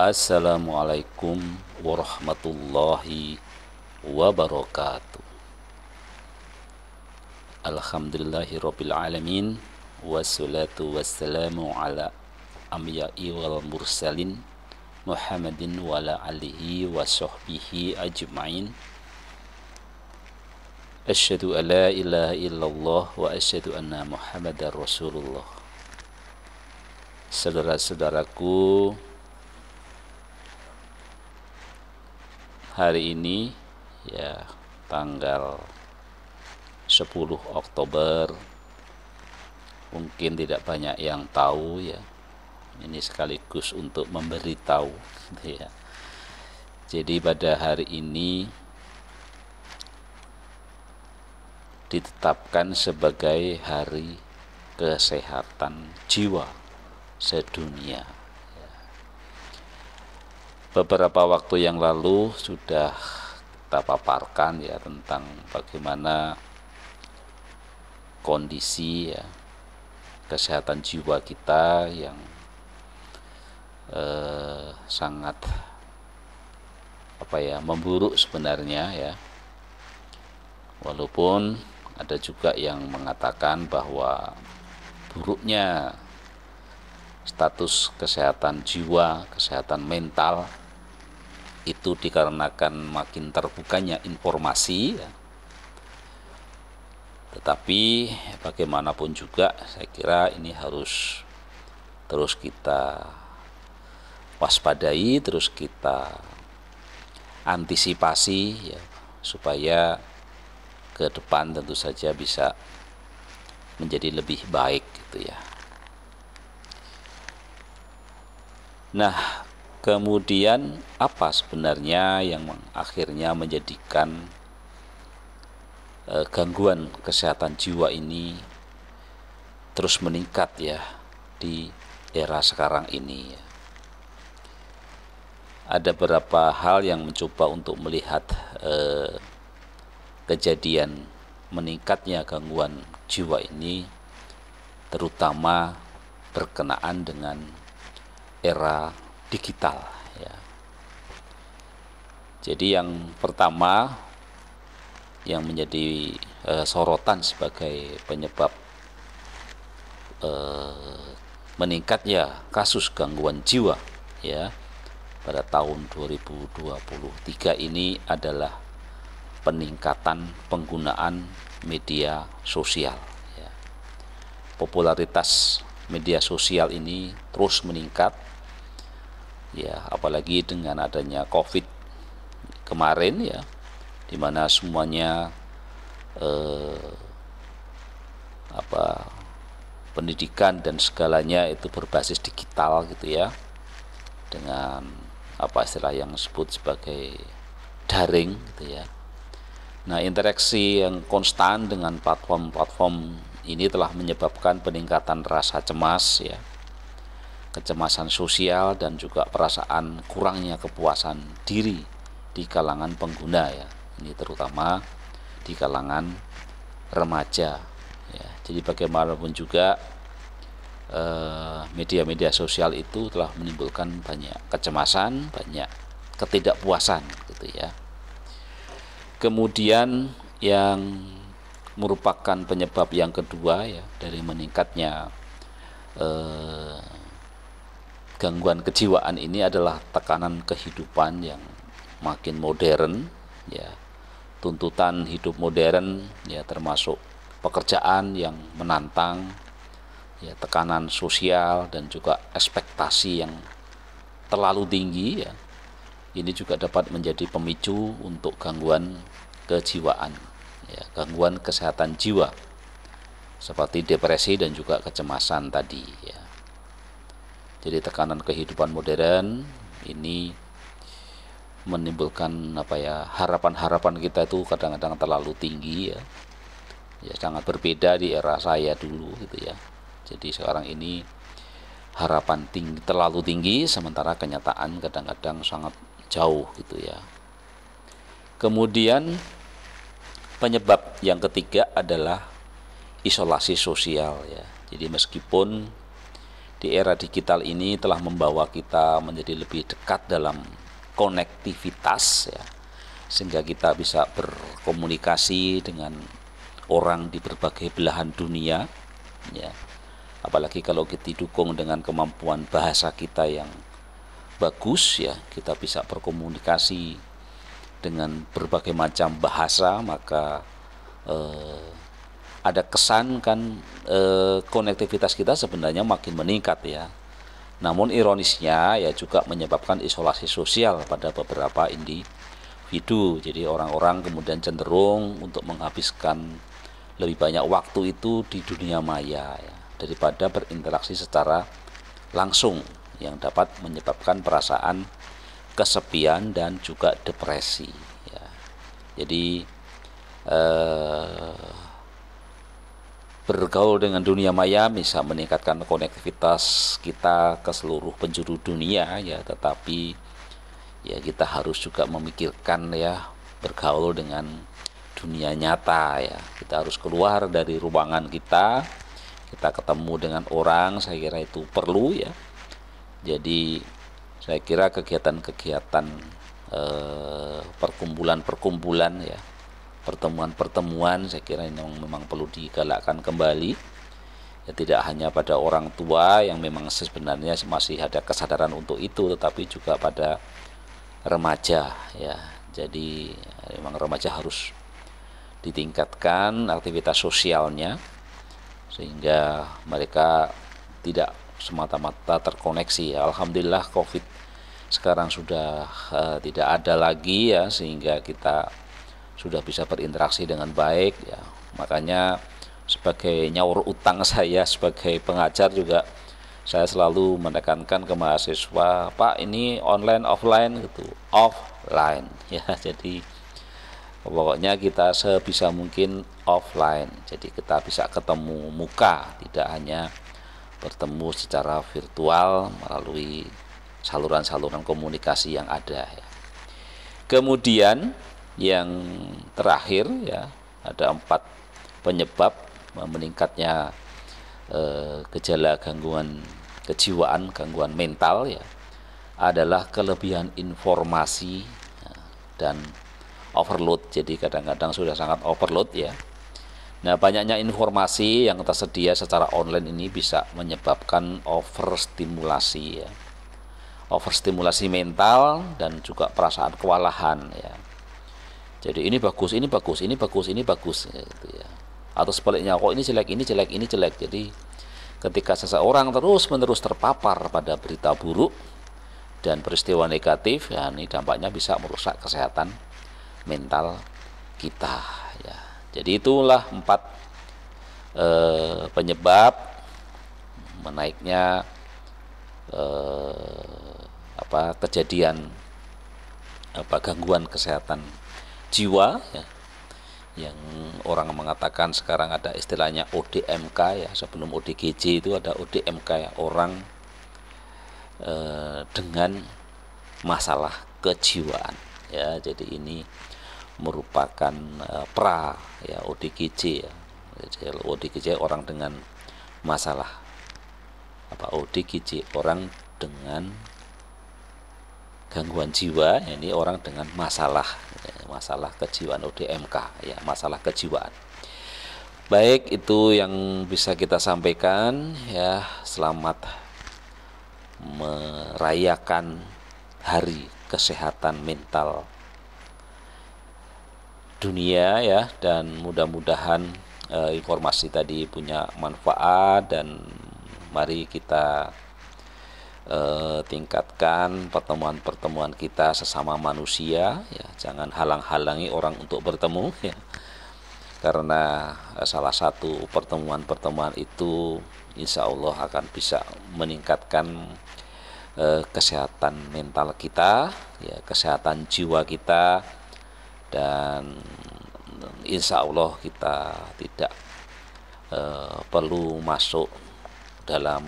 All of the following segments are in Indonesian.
Assalamualaikum warahmatullahi wabarakatuh. Alhamdulillahirabbil alamin, wassalatu wassalamu ala anbiya'i wal mursalin Muhammadin wa ala alihi wa sahbihi ajma'in. Asyhadu an la ilaha illallah wa asyhadu anna Muhammadar Rasulullah. Saudara-saudaraku, hari ini ya tanggal 10 Oktober, mungkin tidak banyak yang tahu ya. Ini sekaligus untuk memberitahu gitu ya. Jadi pada hari ini ditetapkan sebagai Hari Kesehatan Jiwa Sedunia. Beberapa waktu yang lalu sudah kita paparkan ya tentang bagaimana kondisi ya kesehatan jiwa kita yang sangat memburuk sebenarnya ya. Walaupun ada juga yang mengatakan bahwa buruknya status kesehatan jiwa, kesehatan mental itu dikarenakan makin terbukanya informasi ya. Tetapi bagaimanapun juga saya kira ini harus terus kita waspadai, terus kita antisipasi ya, supaya ke depan tentu saja bisa menjadi lebih baik gitu ya. Nah, kemudian apa sebenarnya yang akhirnya menjadikan gangguan kesehatan jiwa ini terus meningkat ya di era sekarang ini ya. Ada beberapa hal yang mencoba untuk melihat kejadian meningkatnya gangguan jiwa ini, terutama berkenaan dengan era digital ya. Jadi yang pertama yang menjadi sorotan sebagai penyebab meningkatnya kasus gangguan jiwa ya pada tahun 2023 ini adalah peningkatan penggunaan media sosial ya. Popularitas media sosial ini terus meningkat ya, apalagi dengan adanya COVID kemarin ya, di mana semuanya pendidikan dan segalanya itu berbasis digital gitu ya, dengan istilah yang disebut sebagai daring gitu ya. Nah, interaksi yang konstan dengan platform-platform ini telah menyebabkan peningkatan rasa cemas ya, kecemasan sosial, dan juga perasaan kurangnya kepuasan diri di kalangan pengguna ya. Ini terutama di kalangan remaja ya. Jadi bagaimanapun juga media-media sosial itu telah menimbulkan banyak kecemasan, banyak ketidakpuasan gitu ya. Kemudian yang merupakan penyebab yang kedua ya dari meningkatnya gangguan kejiwaan ini adalah tekanan kehidupan yang makin modern ya. Tuntutan hidup modern ya, termasuk pekerjaan yang menantang ya, tekanan sosial dan juga ekspektasi yang terlalu tinggi ya. Ini juga dapat menjadi pemicu untuk gangguan kejiwaan ya, gangguan kesehatan jiwa seperti depresi dan juga kecemasan tadi ya. Jadi tekanan kehidupan modern ini menimbulkan harapan-harapan kita itu kadang-kadang terlalu tinggi ya. Ya, sangat berbeda di era saya dulu gitu ya. Jadi sekarang ini harapan terlalu tinggi, sementara kenyataan kadang-kadang sangat jauh gitu ya. Kemudian penyebab yang ketiga adalah isolasi sosial ya. Jadi meskipun di era digital ini telah membawa kita menjadi lebih dekat dalam konektivitas ya, sehingga kita bisa berkomunikasi dengan orang di berbagai belahan dunia ya. Apalagi kalau kita didukung dengan kemampuan bahasa kita yang bagus ya, kita bisa berkomunikasi dengan berbagai macam bahasa, maka ada kesan kan konektivitas kita sebenarnya makin meningkat ya. Namun ironisnya ya juga menyebabkan isolasi sosial pada beberapa individu. Jadi orang-orang kemudian cenderung untuk menghabiskan lebih banyak waktu itu di dunia maya ya, daripada berinteraksi secara langsung yang dapat menyebabkan perasaan kesepian dan juga depresi ya. Jadi bergaul dengan dunia maya bisa meningkatkan konektivitas kita ke seluruh penjuru dunia ya, tetapi ya kita harus juga memikirkan ya bergaul dengan dunia nyata ya. Kita harus keluar dari ruangan kita ketemu dengan orang, saya kira itu perlu ya. Jadi saya kira kegiatan-kegiatan perkumpulan-perkumpulan ya, pertemuan-pertemuan, saya kira ini memang perlu digalakkan kembali ya, tidak hanya pada orang tua yang memang sebenarnya masih ada kesadaran untuk itu, tetapi juga pada remaja ya. Jadi memang remaja harus ditingkatkan aktivitas sosialnya sehingga mereka tidak semata-mata terkoneksi ya. Alhamdulillah COVID sekarang sudah tidak ada lagi ya, sehingga kita sudah bisa berinteraksi dengan baik ya. Makanya sebagai nyaur utang saya sebagai pengajar juga, saya selalu menekankan ke mahasiswa, Pak ini online offline gitu, offline ya. Jadi pokoknya kita sebisa mungkin offline, jadi kita bisa ketemu muka, tidak hanya bertemu secara virtual melalui saluran-saluran komunikasi yang ada ya. Kemudian yang terakhir ya, ada 4 penyebab meningkatnya gejala gangguan kejiwaan, gangguan mental ya, adalah kelebihan informasi ya, dan overload. Jadi kadang-kadang sudah sangat overload ya. Nah, banyaknya informasi yang tersedia secara online ini bisa menyebabkan overstimulasi ya. Overstimulasi mental dan juga perasaan kewalahan ya. Jadi ini bagus, ini bagus, ini bagus, ini bagus gitu ya. Atau sebaliknya, kok ini jelek, ini jelek, ini jelek. Jadi ketika seseorang terus-menerus terpapar pada berita buruk dan peristiwa negatif ya, ini dampaknya bisa merusak kesehatan mental kita ya. Jadi itulah 4 penyebab menaiknya kejadian gangguan kesehatan jiwa ya, yang orang mengatakan sekarang ada istilahnya ODMK ya. Sebelum ODGJ itu ada ODMK ya, orang dengan masalah kejiwaan ya. Jadi ini merupakan pra ya ODGJ ya. Jadi ODGJ orang dengan masalah ODGJ orang dengan gangguan jiwa, ini orang dengan masalah kejiwaan, ODMK ya, masalah kejiwaan. Baik, itu yang bisa kita sampaikan ya. Selamat merayakan Hari Kesehatan Mental Dunia ya, dan mudah-mudahan informasi tadi punya manfaat, dan mari kita tingkatkan pertemuan-pertemuan kita sesama manusia ya. Jangan halang-halangi orang untuk bertemu ya, karena salah satu pertemuan-pertemuan itu insya Allah akan bisa meningkatkan kesehatan mental kita ya, kesehatan jiwa kita, dan insya Allah kita tidak perlu masuk dalam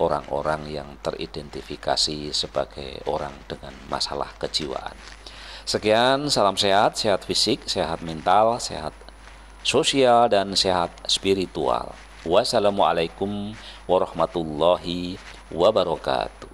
orang-orang yang teridentifikasi sebagai orang dengan masalah kejiwaan. Sekian, salam sehat, sehat fisik, sehat mental, sehat sosial, dan sehat spiritual. Wassalamualaikum warahmatullahi wabarakatuh.